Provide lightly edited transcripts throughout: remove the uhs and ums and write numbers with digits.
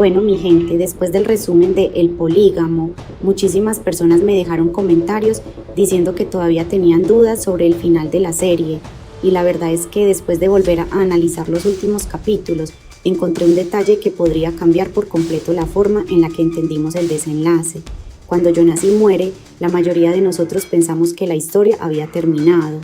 Bueno, mi gente, después del resumen de El Polígamo, muchísimas personas me dejaron comentarios diciendo que todavía tenían dudas sobre el final de la serie. Y la verdad es que después de volver a analizar los últimos capítulos, encontré un detalle que podría cambiar por completo la forma en la que entendimos el desenlace. Cuando Jonasi muere, la mayoría de nosotros pensamos que la historia había terminado,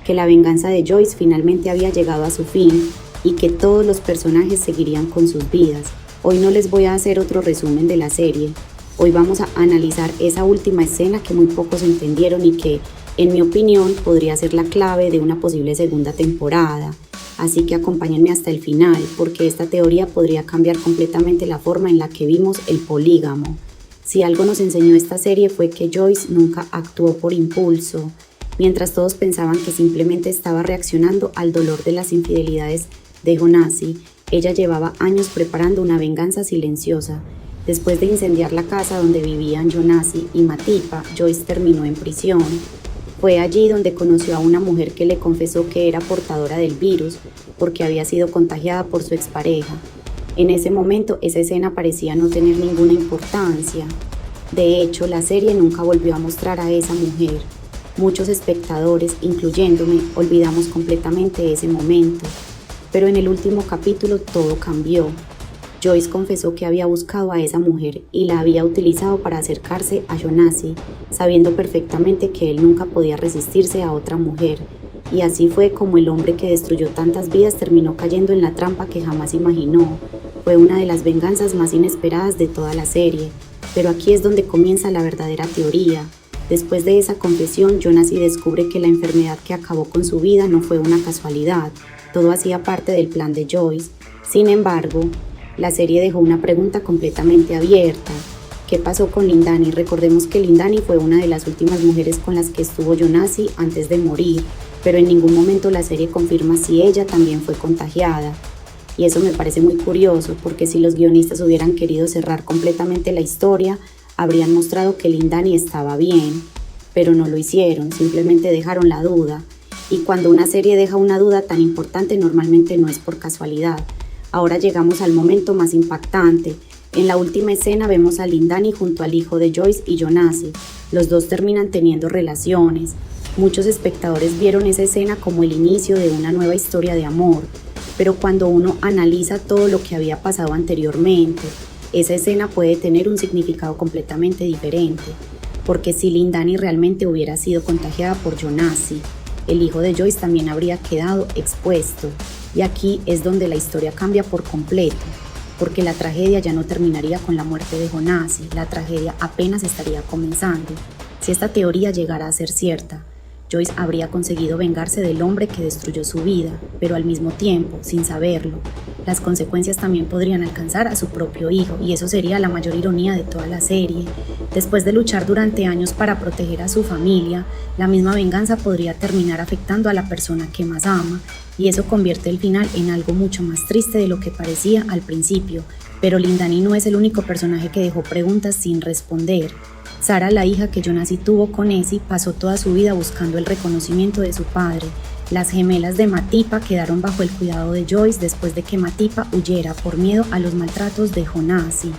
que la venganza de Joyce finalmente había llegado a su fin y que todos los personajes seguirían con sus vidas. Hoy no les voy a hacer otro resumen de la serie. Hoy vamos a analizar esa última escena que muy pocos entendieron y que, en mi opinión, podría ser la clave de una posible segunda temporada. Así que acompáñenme hasta el final, porque esta teoría podría cambiar completamente la forma en la que vimos el polígamo. Si algo nos enseñó esta serie fue que Joyce nunca actuó por impulso, mientras todos pensaban que simplemente estaba reaccionando al dolor de las infidelidades de Jonasi. Ella llevaba años preparando una venganza silenciosa. Después de incendiar la casa donde vivían Jonasi y Matipa, Joyce terminó en prisión. Fue allí donde conoció a una mujer que le confesó que era portadora del virus porque había sido contagiada por su expareja. En ese momento, esa escena parecía no tener ninguna importancia. De hecho, la serie nunca volvió a mostrar a esa mujer. Muchos espectadores, incluyéndome, olvidamos completamente ese momento. Pero en el último capítulo todo cambió. Joyce confesó que había buscado a esa mujer y la había utilizado para acercarse a Jonasi, sabiendo perfectamente que él nunca podía resistirse a otra mujer. Y así fue como el hombre que destruyó tantas vidas terminó cayendo en la trampa que jamás imaginó. Fue una de las venganzas más inesperadas de toda la serie. Pero aquí es donde comienza la verdadera teoría. Después de esa confesión, Jonasi descubre que la enfermedad que acabó con su vida no fue una casualidad. Todo hacía parte del plan de Joyce. Sin embargo, la serie dejó una pregunta completamente abierta. ¿Qué pasó con Lindani? Recordemos que Lindani fue una de las últimas mujeres con las que estuvo Jonasi antes de morir, pero en ningún momento la serie confirma si ella también fue contagiada. Y eso me parece muy curioso, porque si los guionistas hubieran querido cerrar completamente la historia, habrían mostrado que Lindani estaba bien, pero no lo hicieron, simplemente dejaron la duda. Y cuando una serie deja una duda tan importante, normalmente no es por casualidad. Ahora llegamos al momento más impactante. En la última escena vemos a Lindani junto al hijo de Joyce y Jonasi. Los dos terminan teniendo relaciones. Muchos espectadores vieron esa escena como el inicio de una nueva historia de amor. Pero cuando uno analiza todo lo que había pasado anteriormente, esa escena puede tener un significado completamente diferente. Porque si Lindani realmente hubiera sido contagiada por Jonasi, el hijo de Joyce también habría quedado expuesto. Y aquí es donde la historia cambia por completo, porque la tragedia ya no terminaría con la muerte de Jonasi, la tragedia apenas estaría comenzando. Si esta teoría llegara a ser cierta, Joyce habría conseguido vengarse del hombre que destruyó su vida, pero al mismo tiempo, sin saberlo, las consecuencias también podrían alcanzar a su propio hijo, y eso sería la mayor ironía de toda la serie. Después de luchar durante años para proteger a su familia, la misma venganza podría terminar afectando a la persona que más ama, y eso convierte el final en algo mucho más triste de lo que parecía al principio. Pero Lindani no es el único personaje que dejó preguntas sin responder. Sara, la hija que Jonasi tuvo con Essie, pasó toda su vida buscando el reconocimiento de su padre. Las gemelas de Matipa quedaron bajo el cuidado de Joyce después de que Matipa huyera por miedo a los maltratos de Jonasi.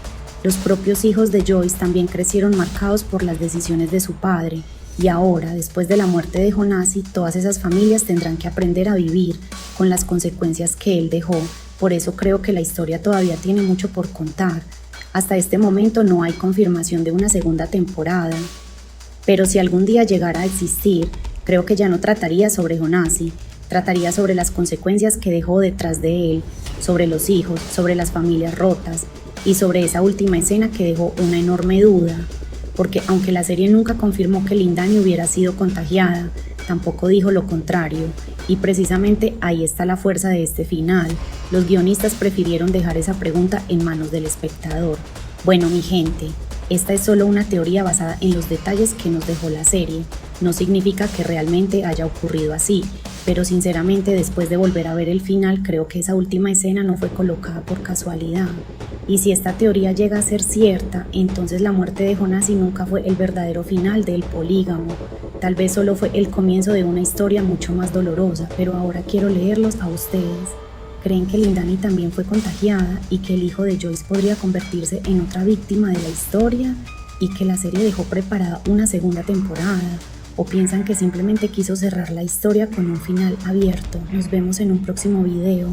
Los propios hijos de Joyce también crecieron marcados por las decisiones de su padre. Y ahora, después de la muerte de Jonasi, todas esas familias tendrán que aprender a vivir con las consecuencias que él dejó. Por eso creo que la historia todavía tiene mucho por contar. Hasta este momento no hay confirmación de una segunda temporada, pero si algún día llegara a existir, creo que ya no trataría sobre Jonasi, trataría sobre las consecuencias que dejó detrás de él, sobre los hijos, sobre las familias rotas y sobre esa última escena que dejó una enorme duda, porque aunque la serie nunca confirmó que Lindani hubiera sido contagiada, tampoco dijo lo contrario, y precisamente ahí está la fuerza de este final. Los guionistas prefirieron dejar esa pregunta en manos del espectador. Bueno, mi gente, esta es solo una teoría basada en los detalles que nos dejó la serie. No significa que realmente haya ocurrido así, pero sinceramente después de volver a ver el final, creo que esa última escena no fue colocada por casualidad. Y si esta teoría llega a ser cierta, entonces la muerte de Jonasi nunca fue el verdadero final del polígamo. Tal vez solo fue el comienzo de una historia mucho más dolorosa, pero ahora quiero leerlos a ustedes. ¿Creen que Lindani también fue contagiada y que el hijo de Joyce podría convertirse en otra víctima de la historia y que la serie dejó preparada una segunda temporada? ¿O piensan que simplemente quiso cerrar la historia con un final abierto? Nos vemos en un próximo video.